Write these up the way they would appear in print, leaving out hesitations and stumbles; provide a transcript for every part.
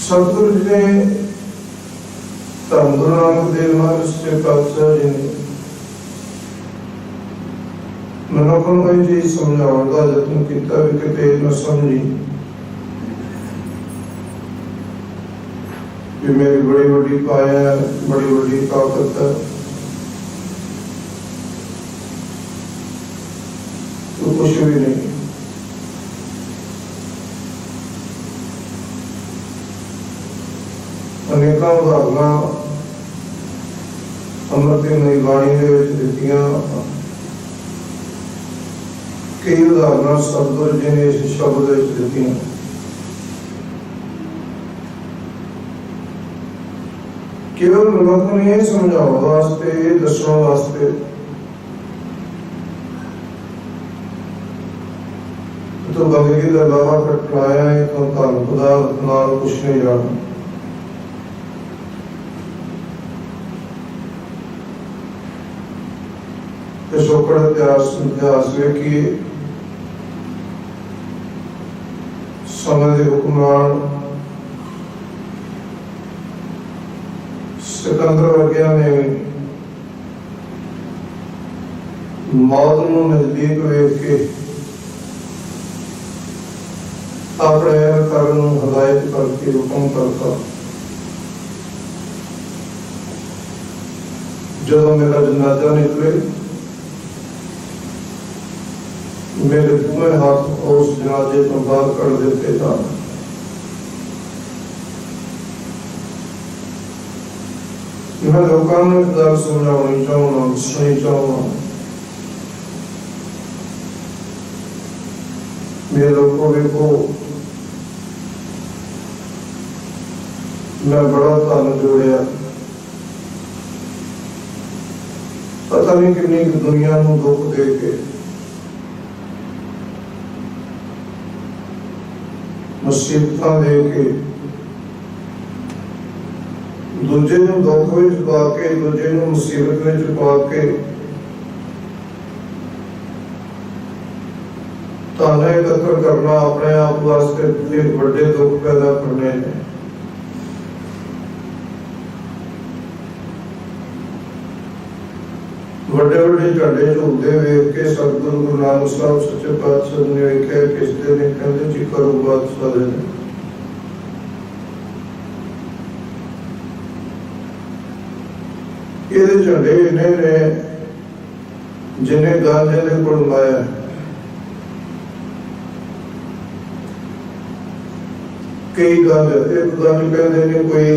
सतगुरु जी ने धन गुरु नानक देव महाराज सच्चे पातशाह जी ने मनुख को ये चीज समझाने का यत्न किया भी किते न समझी कि मेरी बड़ी बड़ी काया है, बड़ी बड़ी ताकत है, तो कुछ भी नहीं। अनेकों उदाहरण अमृतमयी बाणी दित्तियां, कई उदाहरण सतगुरु जी ने इस शब्द दित्तियां। केवल मनुख ने यह समझाने वास्ते, दसने वास्ते तो बंदगी का लावा कटलाया है, तो धन पदार्थ नाल कुछ नहीं जाना। पिछोकड़ इतिहास वेखिए, समय के हुक्मरान सिकंदर वर्गिया ने मौत को नजदीक वेख के अपने कर्म हदायत करके हुक्म करता, जो मेरा जनाजा निकले मेरे दोवें हाथ उस जनाजे तो बाहर कर देते जाना। मैं लोगों को एक गल समझानी चाहूँगा, दसनी चाहूँगा। मेरे लोगों को मैं बड़ा धन जोड़िया, पता नहीं कितनी दुनिया को दुख दे के मुसीबत दे के दूजे दुख में पा के, दूजे मुसीबत में पा के धन एकत्र करना अपने आप वास्ते एक बड़े दुख पैदा करने ने। बड़े बड़े झंडे झूलते वेख के सतगुरु गुरु नानक साहब सच्चे पातशाह ने वेख्या, किसते ने कहते जी करो बादशाह दे। ये झंडे इन्हें ने जिन्हें गांजे ने कोल लाया, कई गल एक गल कहते ने कोई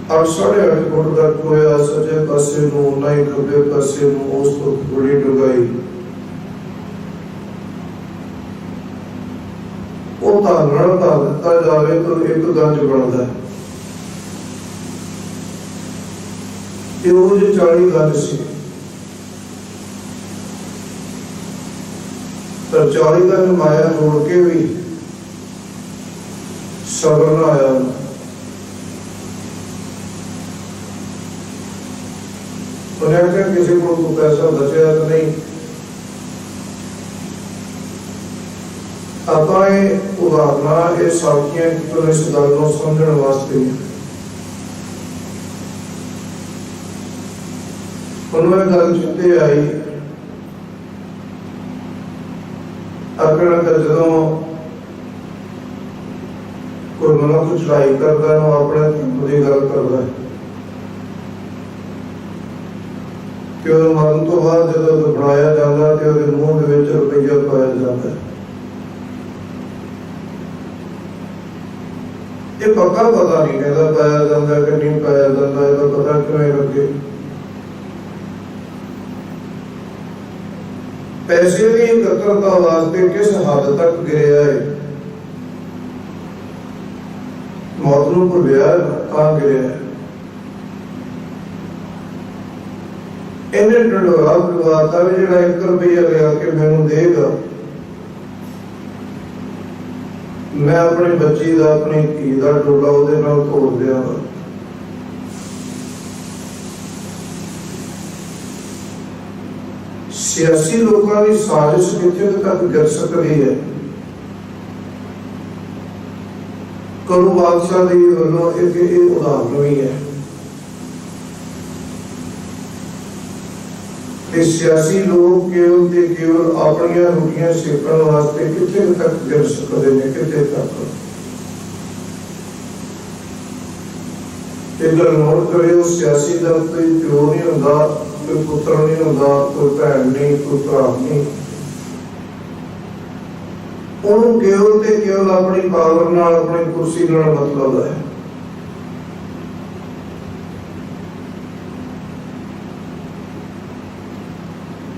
8 साढ़े 8 फुट का टोया सजे पासे ना ही खब्बे पासे उस तो बड़ी डुगाई, वो धारणा धा दिता जाए तो एक गंज बनता है। वो 40 गंज सी, पर 40 गंज माया जोड़ के भी सबर ना आया। उन्हें क्या किसी को पैसा बचा तो नहीं, आप उदाहरण ये साखियां तो इस गल को समझने वास्ते उन्होंने गल चिते आई। अपने जो कोई मनुख चढ़ाई करता है अपने बुरी गल करता है कि मरण तो बाद जो बनाया जाता है तो मुंह रुपया पाया जाता है। ये पक्का पता नहीं कहता पाया जाता कि नहीं पाया जाता, इसका पता क्यों लगे। पैसे की एकत्रता वास्ते किस हद तक गिरया है, मौत को भुलिया कहाँ गिरया है। इन्हें ढंढोरा पिलवाता भी जो 1 रुपया लिया के मैनू देगा, मैं अपनी बच्ची का अपनी धी का डोला उहदे नाल तोड़ दियागा। सियासी लोगों की साजिश कितने तक गिर सकती है, करू बादशाह जी वालों एक उदाहरण भी है कि सियासी लोग केवल ते केवल अपन रोटियां सेकण वास्ते कितने तक गिर सकते हैं, कितने तक। एक गल नोट करियो, सियासी दल कोई प्यो नहीं होंदा, कोई पुत्र नहीं होंदा, कोई भैन नहीं, कोई भरा नहीं। उन्होंने केवल ते केवल अपनी पावर नाल, अपनी कुर्सी नाल मतलब है।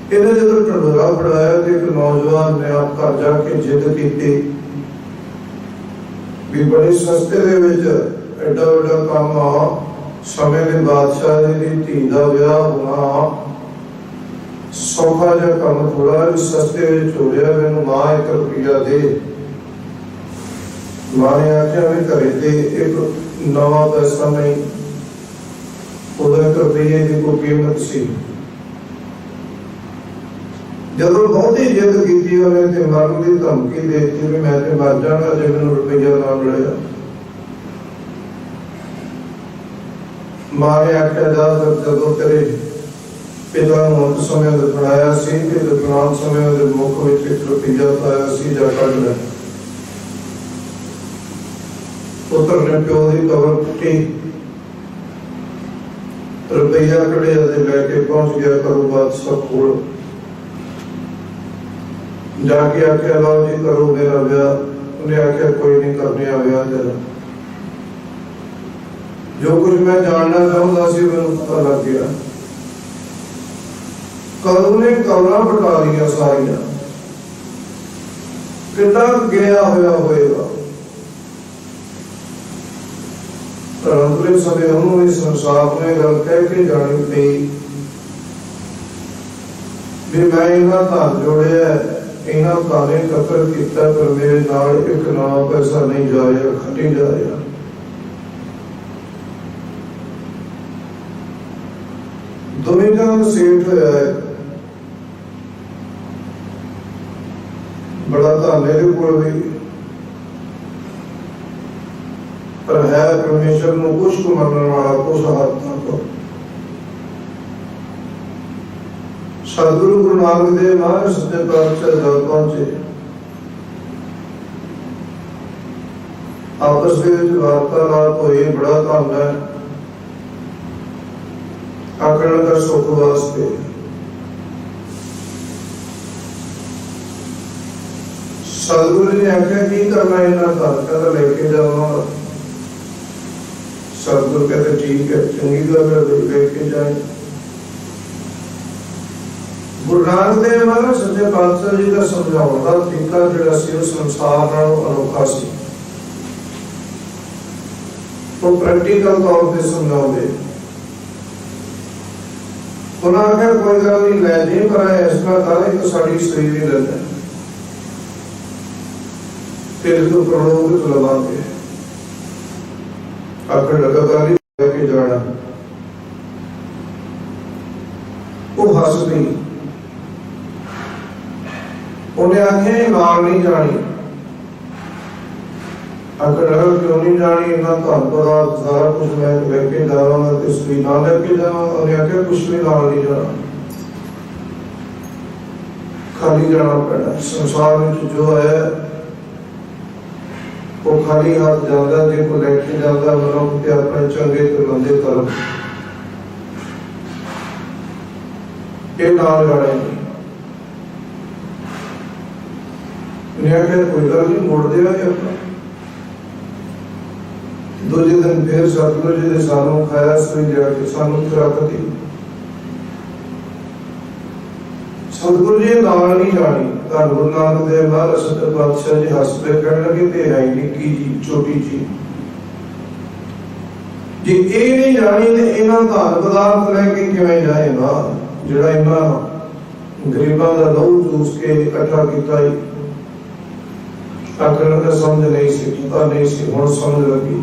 इन्हें जो ढंडोरा फड़ाया तो एक नौजवान ने आप घर जाके जिद की भी बड़े सस्ते दे विच एडा वड्डा काम आ, समय के बादशाह दी धी दा विआह होना सौखा जा काम थोड़ा सस्ते विच हो रहा, मैनूं मां 1 रुपया दे। मां ने आख्या भी घरे ते एक नवा पैसा नहीं, उदों 1 रुपये की कोई कीमत सी। जदों बहुत ही जिद की उन्हें मरण की धमकी देती भी मैं तो मर जाना जे मैनूं रुपया ना मिलिया। मां ने आख्या जा जदों तेरे पिता अंत समय दफनाया सी ते दफनान समय उहदे मुख विच 1 रुपया पाया सी, जा कढ लै। पुत्र ने प्यो की कबर पुट्टी, रुपया कढ़िया ते लैके पहुंच गया करू बादशाह कोल। जाके आख्या लो जी करो मेरा ब्याह। उन्हें आख्या कोई नहीं करने आ ब्याह तेरा, जो कुछ मैं जानना चाहता सी मैनूं पता लग गया। करू ने कवला पटा लिया सारिया, कितना गया होएगा। परंतु समय उन्होंने संसार ने गल कह के जानी पई भी मैं इन्हां धन जोड़िया, इन्हां ताने कतर किया, पर मेरे नाल 1 नवा पैसा नहीं जाया, खटी जाया। दुनिया का सेठ होया है, बड़ा धन मेरे कोल भी, पर है परमेश्वर नूं कुछ को मनण वाला, कुछ हद तक। सतगुरु गुरु नानक देव महाराज सच्चे पातशाह दर पहुंचे, आपस में वार्तालाप हुई, बड़ा धन है आखिर का सुख वास्ते। सतगुरु ने आख्या की करना इन्हां धन, कहता लेके जावांगा। सतगुरु कहते ठीक है, चंगी गल है, लेके जाए। गुरु नानक देव महाराज सच्चे पातशाह जी का समझाने का तरीका जिहड़ा सी संसार नालों अनोखा सी। वो प्रैक्टिकल तौर पर समझाते। उन्होंने आख्या कोई गल नहीं, लै जी, पर इस तरह एक साड़ी स्त्री भी ले लै, तेरे तो करोड़ों कुछ लवांगे। आखिर लगातार लेके जाना। वो हस गई, उन्हें आखे नाल नहीं जानी। आखिर क्यों नहीं जानी, इन्ना धन पदार्थ सारा कुछ मैं लेके जावांगा ते स्त्री ना लेके जावांगा। उन्हें आखे कुछ भी नाल नहीं जाना, खाली जाना पैना। संसार में जो है वो खाली हाथ जाता, जे को लेके जाता मनुख के अपने चंगे ते मंदे कर्म, ये नाल जाने नहीं। कोई गल नहीं, मोड़ दिया अपना। दूजे दिन फिर सतगुरु जी ने सानू खाया सुई जाके सानू खुराक दी। सतगुरु जी नाल नहीं जानी। धन गुरु नानक देव महाराज सच्चे पातशाह जी हस पे कहने लगे ते है निक्की जी, छोटी जी, जे ये नहीं जानी तो इन्हां धन पदार्थ लेके किवें जाएगा, जिहड़ा इन्हां गरीबां दा लहू चूस के इकट्ठा कीता ही। आखिर का समझ नहीं सी, पता नहीं सी, हुण समझ लगी।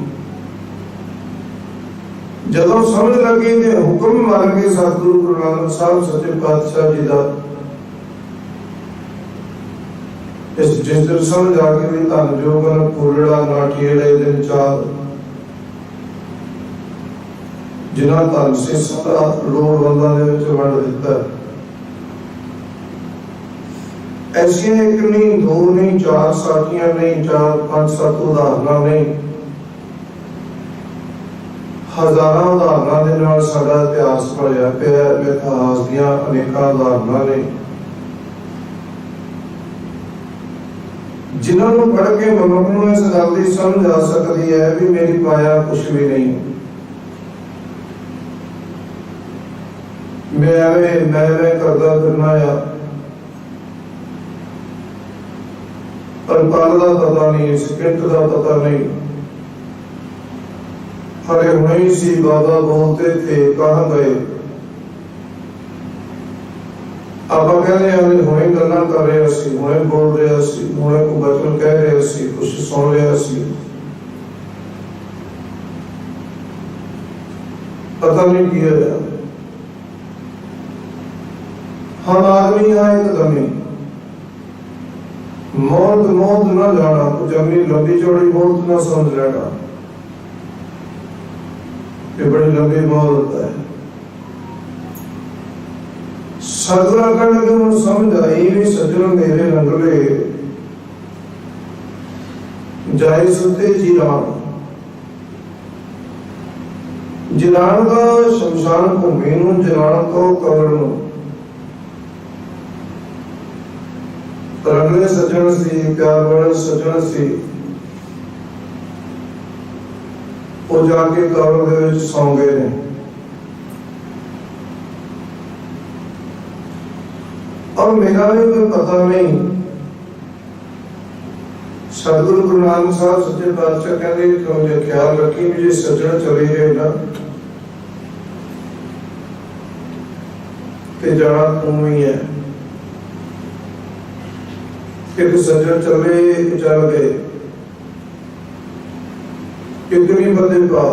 जदों समझ लगी तो हुक्म मान के सतगुरु गुरु नानक साहब सच्चे पातशाह जी का इस जिस दिन समझ आके भी धन जोगन फूलड़ा ना ठेड़े दिन चार जिन्ना धन से सारा लोड़वंदां दे विच वंड दिता। ऐसियां एक नहीं, दो नहीं, चार साखियां नहीं, चार पांच सत्त उदाहरणा नहीं, हजारां उदाहरणा दे नाल साडा इतिहास भरिया पिया। इतिहास दीयां अनेकां उदाहरणा ने जिन्होंने पढ़ के मनुख नूं इस गल दी समझ आ सकती है भी मेरी माया कुछ भी नहीं, मैं करदा फिरना आ, पर पल का पता नहीं, सेकंड का पता नहीं। हरे हुणे ही सी बाबा बोलते थे कहाँ गए। आप कहने हैं हुणे गल्लां कर रहे सी, हुणे बोल रहे सी, हुणे को वचन कह रहे सी, कुछ सुन रहे सी, पता नहीं किया। हम आदमी हैं एकदम मौत मौत ना जाना, कुछ अपनी लंबी चौड़ी मौत ना समझ लेना, ये बड़ी लंबी मौत होता है। सदरा करने को समझ आई भी सजन मेरे रंगले जाए सुते जिरान। जिरान का शमशान भूमि नूं, जिरान को कब्र नूं रंगले सजन सी, प्यार वाले सजन सी, वो जाके कब्र दे विच सौ गए ने। और मेरा भी कोई पता नहीं। सतगुरु गुरु नानक साहब सच्चे पातशाह कहते कि मुझे ख्याल रखी भी ये सज्जन चले गए ना ते जाना तू ही है। एक सज्जन चले, एक चल गए, कितनी बंदे का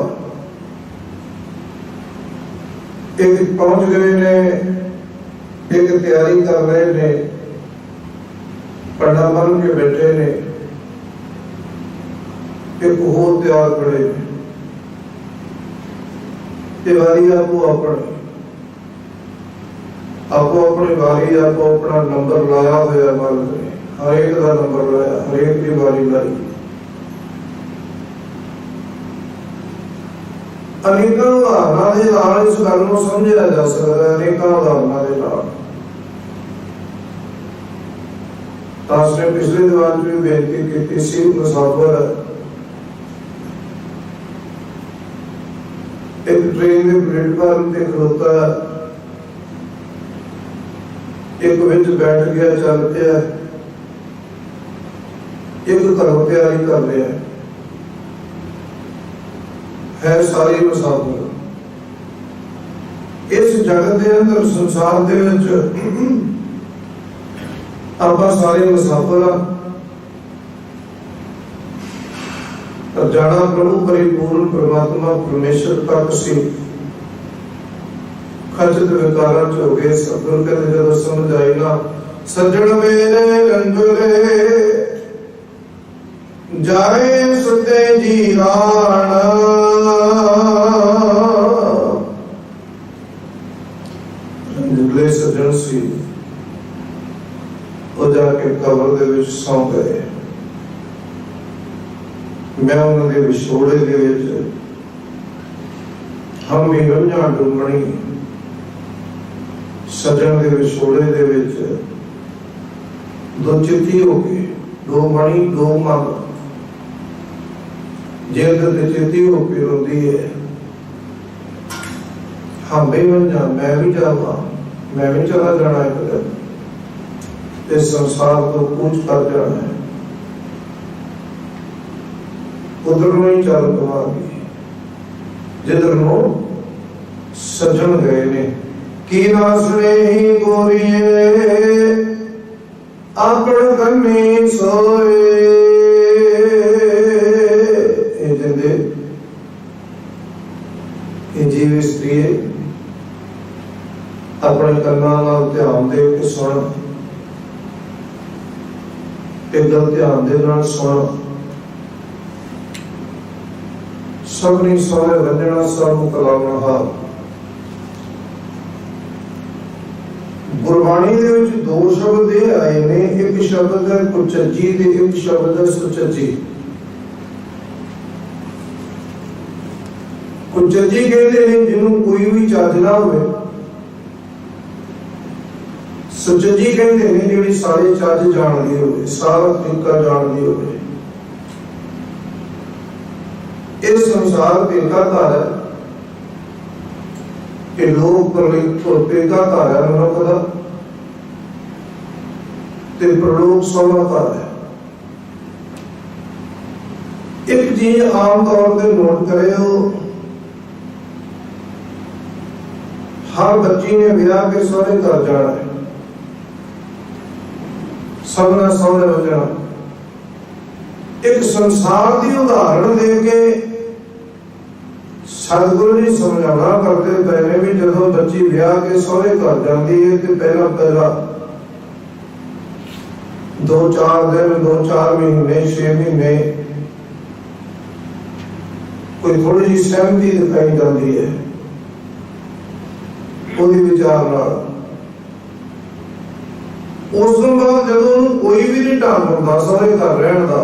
एक पहुंच गए ने, एक तैयारी कर रहे ने, पंडा बन के बैठे ने, एक होर तैयार खड़े ने। तिवारी आपो अपनी वारी, आपो अपना नंबर लाया हुआ मालिक ने, हर एक का नंबर लाया, हर एक की वारी लाई। अनेकों उदाहरणों के नाल इस गल नूं समझिया जा सकता है। अनेकों उदाहरणों के नाल दास ने पिछले दीवान में बेनती की सी, मुसाफिर एक ट्रेन के प्लेटफार्म पे खड़ोता, एक विच बैठ गया, चल पिया, एक घरों तैयारी कर रहा है सारे मुसाफिर। इस जगत के अंदर संसार दे विच आपां सारे मुसाफिर पर जाना प्रभु परिपूर्ण परमात्मा परमेश्वर तक सी। खचत विकारां च हो गए। सतगुरु कहते जब समझ आई ना, सज्जन मेरे रंगले जाए सुते जीरान। रंगले सज्जन सी, वो जाके कब्र दे विच सौ गए। मैं उन्होंने विछोड़े दे विच हम भी गंजा डूबणी, सजन दे विछोड़े दे विच दो चिट्ठी हो गई, दो मणि दो मन। जिंद ते चिट्ठी हो के रोती है, हम भी गंजा, मैं भी जावा, मैं भी चला जाना एक दिन, इस संसार को कूच कर जाना है। उधर ही चल पवांगी जिधर नो सजन गए ने। की नासने ही गोरिए अपने कन्नी सोए। ये जिंदे ये जीव स्त्री अपने कन्ना नाल ध्यान दे के सुन। ਇਹ ਗੱਲ ਧਿਆਨ ਦੇ ਨਾਲ ਸੁਣ। ਸਭਨੀ ਸੋਹਣੇ ਵੰਜਣਾ ਸਭ ਨੂੰ ਕਲਾਉਣਾ ਹਾਰ। ਗੁਰਬਾਣੀ ਦੇ ਵਿੱਚ ਦੋ ਸ਼ਬਦ ਇਹ ਆਏ ਨੇ, ਇੱਕ ਸ਼ਬਦ ਹੈ ਕੁਚੱਜੀ ਤੇ ਇੱਕ ਸ਼ਬਦ ਹੈ ਸੁਚੱਜੀ। ਕੁਚੱਜੀ ਕਹਿੰਦੇ ਨੇ ਜਿਹਨੂੰ ਕੋਈ ਵੀ ਚੱਜ ਨਾ ਹੋਵੇ, ਸੁਚੱਜੀ ਕਹਿੰਦੇ ਨੇ ਜਿਹੜੀ ਸਾਰੇ ਚੱਜ ਜਾਣਦੀ ਹੋਵੇ, ਸਾਰਾ ਤਰੀਕਾ ਜਾਣਦੀ ਹੋਵੇ। ਇਹ ਸੰਸਾਰ ਬੇਕਾਰ ਹੈ, ਇਹ ਲੋਕ ਬੇਕਾਰ ਹੈ ਮਨੁੱਖ ਦਾ, ਤੇ ਪ੍ਰਲੋਕ ਸੋਹਣਾ ਹੈ। ਇੱਕ ਚੀਜ਼ ਆਮ ਤੌਰ ਤੇ ਨੋਟ ਕਰਿਓ, ਹਰ ਬੱਚੀ ਨੇ ਵਿਆਹ ਕੇ ਸਹੁਰੇ ਘਰ ਜਾਣਾ ਹੈ, ਸਭਨਾ ਸਹੁਰੇ ਹੋ ਜਾਣਾ। ਇੱਕ ਸੰਸਾਰ ਦੀ ਉਦਾਹਰਣ ਦੇ ਕੇ ਸਤਿਗੁਰੂ ਜੀ ਸਮਝਾਉਣਾ ਕਰਦੇ ਪਏ ਨੇ ਵੀ ਜਦੋਂ ਬੱਚੀ ਵਿਆਹ ਕੇ ਸਹੁਰੇ ਘਰ ਜਾਂਦੀ ਹੈ ਤੇ ਪਹਿਲਾ 2-4 ਦਿਨ, 2-4 ਮਹੀਨੇ, 6 ਮਹੀਨੇ ਕੋਈ ਥੋੜੀ ਜਿਹੀ ਸਹਿਮਤੀ ਦਿਖਾਈ ਜਾਂਦੀ ਹੈ ਉਹਦੇ ਵਿਚਾਰ ਨਾਲ। ਉਸ ਤੋਂ ਬਾਅਦ ਜਦੋਂ ਉਹਨੂੰ ਕੋਈ ਵੀ ਨਹੀਂ ਢੰਗ ਹੁੰਦਾ ਸਹੁਰੇ ਘਰ ਰਹਿਣ ਦਾ,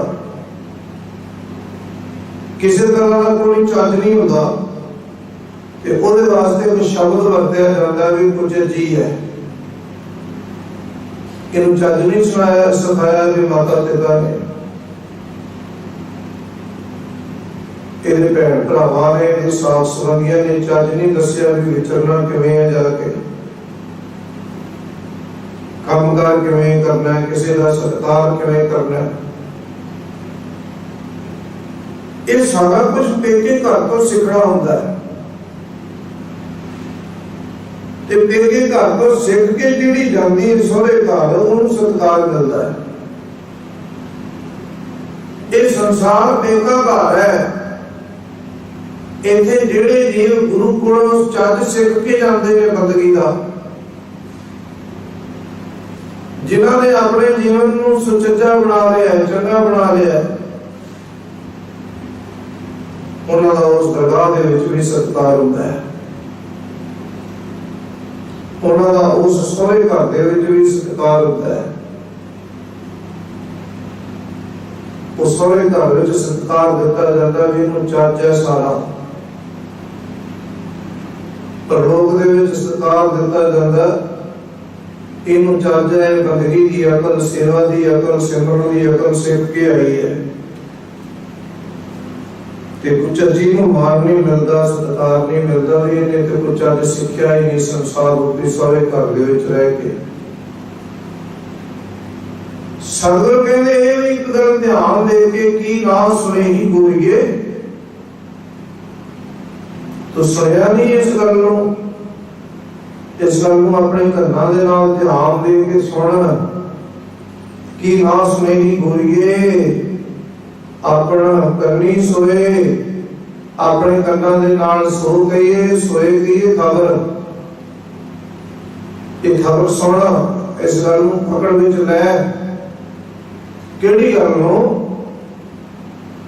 ਕਿਸੇ ਤਰ੍ਹਾਂ ਦਾ ਕੋਈ ਚੱਜ ਨਹੀਂ ਹੁੰਦਾ, ਤੇ ਉਹਦੇ ਵਾਸਤੇ ਇੱਕ ਸ਼ਬਦ ਵਰਤਿਆ ਜਾਂਦਾ ਵੀ ਕੁਚੱਜੀ ਹੈ। ਇਹਨੂੰ ਚੱਜ ਨਹੀਂ ਸੁਣਾਇਆ ਸਿਖਾਇਆ ਵੀ ਮਾਤਾ ਪਿਤਾ ਨੇ, ਇਹਦੇ ਭੈਣ ਭਰਾਵਾਂ ਨੇ, ਇਹਦੇ ਸਾਥ ਸੰਗੀਆਂ ਨੇ ਚੱਜ ਨਹੀਂ ਦੱਸਿਆ ਵੀ ਵਿਚਰਨਾ ਕਿਵੇਂ ਹੈ, ਜਾ ਕੇ ਕੰਮਕਾਰ ਕਿਵੇਂ ਕਰਨਾ ਹੈ, ਕਿਸੇ ਦਾ ਸਤਿਕਾਰ ਕਿਵੇਂ ਕਰਨਾ ਹੈ। ਇਹ ਸਾਰਾ ਕੁਝ ਪੇਕੇ ਘਰ ਤੋਂ ਸਿੱਖਣਾ ਹੁੰਦਾ ਹੈ, ਤੇ ਪੇਕੇ ਘਰ ਤੋਂ ਸਿੱਖ ਕੇ ਜਿਹੜੀ ਜਾਂਦੀ ਹੈ ਸਹੁਰੇ ਘਰ, ਉਹਨੂੰ ਸਤਿਕਾਰ ਮਿਲਦਾ ਹੈ। ਇਹ ਸੰਸਾਰ ਪੇਕਾ ਘਰ ਹੈ। ਇੱਥੇ ਜਿਹੜੇ ਜੀਵ ਗੁਰੂ ਕੋਲੋਂ ਚੱਜ ਸਿੱਖ ਕੇ ਜਾਂਦੇ ਨੇ ਬੰਦਗੀ ਦਾ, ਜਿਨ੍ਹਾਂ ਨੇ ਆਪਣੇ ਜੀਵਨ ਨੂੰ ਸੁਚੱਜਾ ਬਣਾ ਲਿਆ, ਚੰਗਾ ਬਣਾ ਲਿਆ, ਉਹਨਾਂ ਦਾ ਉਸ ਦਰਗਾਹ ਦੇ ਵਿੱਚ ਵੀ ਸਤਿਕਾਰ ਹੁੰਦਾ ਹੈ। ਉਹਨਾਂ ਦਾ ਉਸ ਸਹੁਰੇ ਘਰ ਦੇ ਵਿੱਚ ਵੀ ਸਤਿਕਾਰ ਹੁੰਦਾ ਹੈ। ਉਸ ਸਹੁਰੇ ਘਰ ਵਿੱਚ ਸਤਿਕਾਰ ਦਿੱਤਾ ਜਾਂਦਾ ਵੀ ਇਹਨੂੰ ਚੱਜ ਹੈ ਸਾਰਾ। ਪਰਲੋਕ ਦੇ ਵਿੱਚ ਸਤਿਕਾਰ ਦਿੱਤਾ ਜਾਂਦਾ, ਇਹਨੂੰ ਚੱਜ ਹੈ, ਬੰਦਗੀ ਦੀ ਅਕਲ, ਸੇਵਾ ਦੀ ਅਕਲ, ਸਿਮਰਨ ਦੀ ਅਕਲ ਸਿੱਖ ਕੇ ਆਈ ਹੈ। ਤੇ ਕੁਚੱਜੀ ਨੂੰ ਮਾਨ ਨਹੀਂ ਮਿਲਦਾ, ਸਤਿਕਾਰ ਨਹੀਂ ਮਿਲਦਾ ਵੀ ਇਹਨੇ ਤੇ ਕੁਝ ਚੱਜ ਸਿੱਖਿਆ ਹੀ ਨਹੀਂ ਸੰਸਾਰ ਰੂਪੀ ਸਹੁਰੇ ਘਰ ਦੇ ਵਿੱਚ ਰਹਿ ਕੇ। ਸਤਿਗੁਰੂ ਕਹਿੰਦੇ ਇਹ ਵੀ ਇੱਕ ਗੱਲ ਧਿਆਨ ਦੇ ਕੇ ਕੀ ਨਾ ਸੁਣੇ ਹੀ ਗੋਰੀਏ, ਤੂੰ ਸੁਣਿਆ ਨਹੀਂ ਇਸ ਗੱਲ ਨੂੰ, ਇਸ ਗੱਲ ਨੂੰ ਆਪਣੇ ਕੰਨਾਂ ਦੇ ਨਾਲ ਧਿਆਨ ਦੇ ਕੇ ਸੁਣ। ਕੀ ਨਾ ਸੁਣੇ ਹੀ ਗੋਰੀਏ, ਆਪਣਾ ਕਰਨੀ ਸੋਏ, ਆਪਣੇ ਕੰਨਾਂ ਦੇ ਨਾਲ ਸੋ ਗਈਏ, ਸੋਏ ਗਈਏ ਖਬਰ। ਇਹ ਖਬਰ ਸੁਣਨਾ, ਇਸ ਗੱਲ ਨੂੰ ਪਕੜ ਵਿੱਚ ਲੈ। ਕਿਹੜੀ ਗੱਲ ਨੂੰ?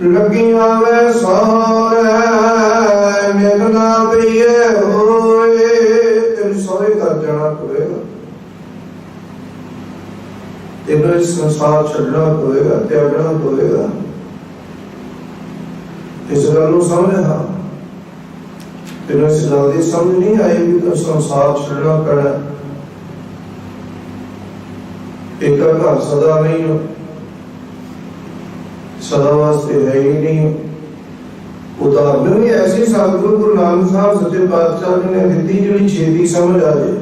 ਲੱਗੀਆਂ ਵੇ ਸਹੁਰੇ ਮਿਲਣਾ ਪਈਏ ਹੋਏ, ਤੈਨੂੰ ਸਹੁਰੇ ਘਰ ਜਾਣਾ ਪਵੇਗਾ, ਤੈਨੂੰ ਇਸ ਸੰਸਾਰ ਛੱਡਣਾ ਪਵੇਗਾ, ਤਿਆਗਣਾ ਪਵੇਗਾ। ਇਸ ਗੱਲ ਨੂੰ ਸਮਝਣਾ, ਤੈਨੂੰ ਇਸ ਗੱਲ ਦੀ ਸਮਝ ਨਹੀਂ ਆਈ ਵੀ ਤੂੰ ਸੰਸਾਰ ਛੱਡਣਾ ਪੈਣਾ। ਇੱਕ ਘਰ ਸਦਾ ਨਹੀਂ, ਸਦਾ ਵਾਸਤੇ ਹੈ ਹੀ ਨਹੀਂ। ਉਦਾਹਰਨ ਵੀ ਐਸੀ ਸਤਿਗੁਰੂ ਗੁਰੂ ਨਾਨਕ ਸਾਹਿਬ ਸੱਚੇ ਪਾਤਸ਼ਾਹ ਜੀ ਨੇ ਦਿੱਤੀ ਜਿਹੜੀ ਛੇਤੀ ਸਮਝ ਆ ਜਾਏ।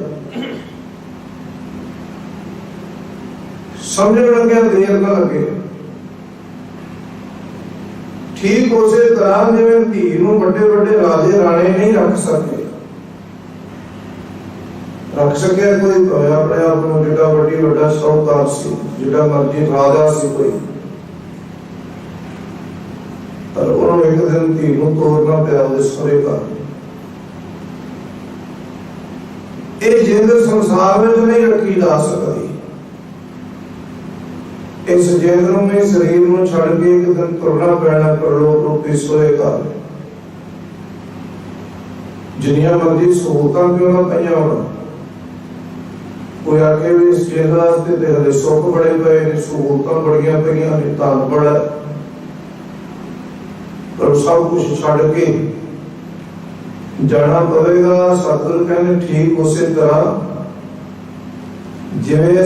ਸਮਝਣ ਲੱਗਿਆ ਦੇਰ ਨਾ ਲੱਗੇ। ਠੀਕ ਉਸੇ ਤਰ੍ਹਾਂ ਜਿਵੇਂ ਧੀ ਨੂੰ ਵੱਡੇ ਵੱਡੇ ਰਾਜੇ ਰਾਣੇ ਨਹੀਂ ਰੱਖ ਸਕਦੇ, ਰੱਖ ਸਕਿਆ ਕੋਈ ਆਪਣੇ ਆਪ ਨੂੰ ਜਿਹੜਾ ਵੱਡਾ ਸ਼ੌਕਦਾਰ ਸੀ, ਜਿਹੜਾ ਮਰਜੀ ਰਾਜਾ ਸੀ ਕੋਈ, ਪਰ ਉਹਨੂੰ ਇੱਕ ਦਿਨ ਧੀ ਨੂੰ ਤੋਰਨਾ ਪਿਆ ਉਹਦੇ ਸਹੁਰੇ ਘਰ। ਇਹ ਜਿੰਦ ਸੰਸਾਰ ਵਿੱਚ ਨਹੀਂ ਰੱਖੀ ਜਾ ਸਕਦੀ। इस जेंद्रों में शरीर में छड़ के एक दिन तुरना पैना परलोक रूपी सोए घर जिन्नियां मर्जी सहूलतां क्यों ना पईयां होण कोई आके भी इस जेंद्र वास्ते ते हले सुख बड़े पए ने सहूलतां बड़ियां पईयां ने धन बड़ा पर सब कुछ छड़ के जाना पवेगा। सतगुरु कहने ठीक उसी तरह जिवें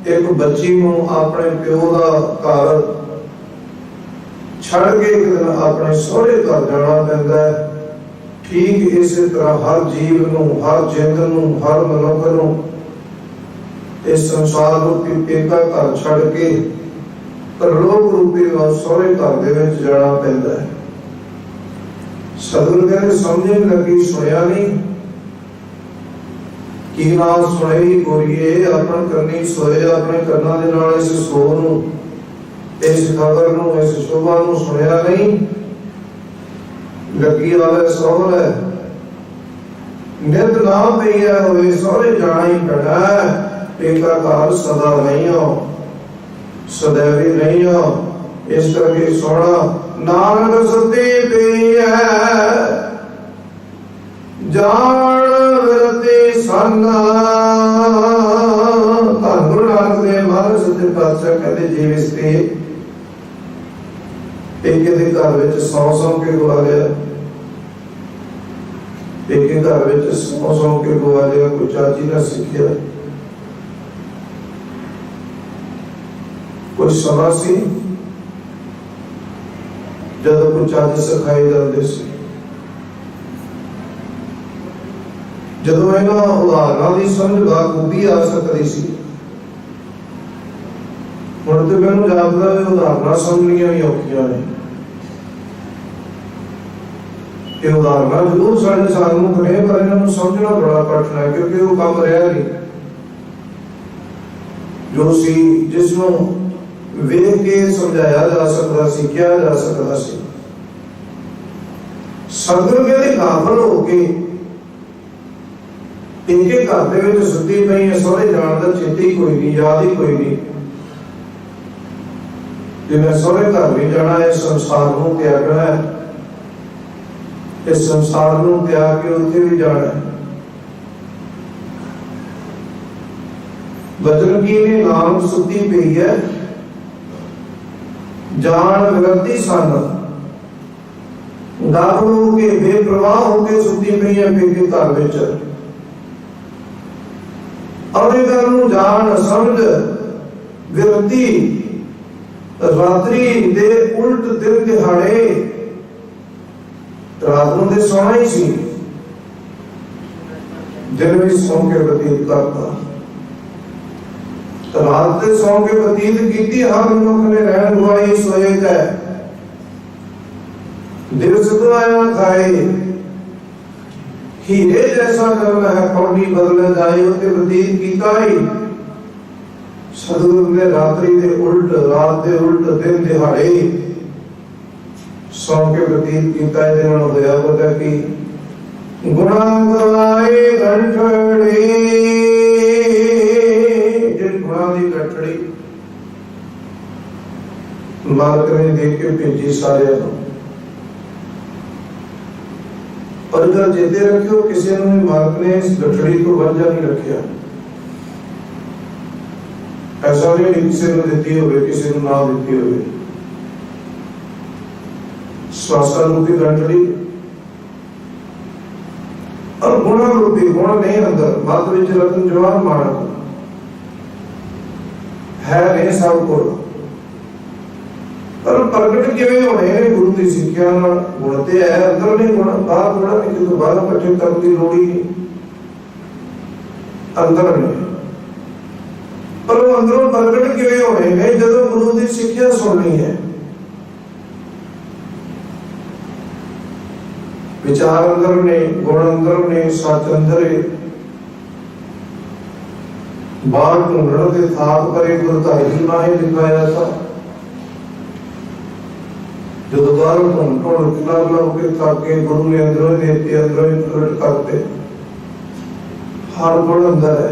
एक बच्ची नूं अपने प्यो दा घर छड़ के एक दिन अपने सोहरे घर जाना पैंदा है, ठीक इसी तरह हर जीव नूं, हर जिंद नूं, हर मनुख नूं इस संसार रूपी पेका घर छड़ के परलोक रूपी सोहरे घर दे विच जाना पैंदा है। सतगुरु कहते समझ लगी सुनिया नहीं कि ना सुने गोरिए अपन करनी सोए अपने करना दे नाल इस सो नूं इस खबर नूं इस शोभा नूं सुनिया नहीं लगी वाले सोहर है नित ना पईया होवे सोहरे जाना ही पैना पेका घर सदा नहीं हो सदैवी नहीं हो। इस करके सोना नानक सती पई है जान विरती संगा धन गुरु नानक देव महाराज सच्चे पातशाह कहते जीव इस्ते पेके दे घर विच सौ के गवा लिया पेके घर विच सौ के गवा लिया कोई चाची ना सीखिया कोई समा सी जदों कोई चाची सिखाई जाते सी जदों इन्हां उदाहरणां दी समझ बाखूबी आ सकदी सी हुण ते मैनूं जापदा है उदाहरणां समझणीआं भी औखीआं ने। ये उदाहरणां जरूर साडे सामूह ने पर इन्हां नूं समझना बड़ा कठिन है क्योंकि वो काम रहा नहीं जो सी जिसनों वेख के समझाया जा सकता सी किया जा सकता सी। सतगुरु कहते गाफल होके इनके घर दे विच सुत्ती पई है सोहरे जाण दा चेते ही कोई नहीं याद ही कोई नहीं जे मैं सोहरे घर नहीं जाना है संसार नूं त्यागना है इस संसार नूं त्याग के उत्थे भी जाना है। बचन की ने नाम सुत्ती पई है जान विरती सन गाफल होके बेप्रवाह होके सुत्ती पई है पेके घर विच और एक गल नूं जान समझ विरती रात्रि दे उल्ट दिन दिहाड़े रात नूं ते सोना ही सी दिन भी सौ के व्यतीत करता रात के सौ के व्यतीत कीती हर मनुख ने रहन गवाई सोए है दिवस तो आया खाए हीरे जैसा करना है कौड़ी बदल जाए उते व्यतीत कीता ही। सतगुरु ने रात्रि दे उल्ट रात दे उल्ट दिन दिहाड़े सौ के व्यतीत कीता है दिन होया पता कि गुणा गवाए गंठड़ी जिन गुणा दी गंठड़ी मालक ने देख के भेजी सारे और अगर जेते रखियो किसी ने मालक ने इस गठड़ी को वर्जा नहीं रखिया ऐसा नहीं किसी ने देती होवे किसी ने ना देती होवे श्वासा रूपी गठड़ी और गुणा रूपी गुण नहीं अंदर मत विच रतन जवान मानक है नहीं सब को पर प्रगट किवें होने ने गुरु की सिक्ख्या नाल गुण ते है अंदर नहीं गुण बाहर गुण नहीं कि दोबारा इकट्ठे करने की लोड़ ही नहीं अंदर नहीं पर वो अंदरों प्रगट किवें होने ने जदों गुरु की सिक्ख्या सुननी है विचार अंदर ने गुण अंदर ने सच अंदर है बाहर ढूंढने के थाप करे गुरधारी माहे लिखाया था जो दोबारा ढूंढ के ताके गुरु ने अंदरों देते अंदरों ही प्रकट करते हर गुण अंदर है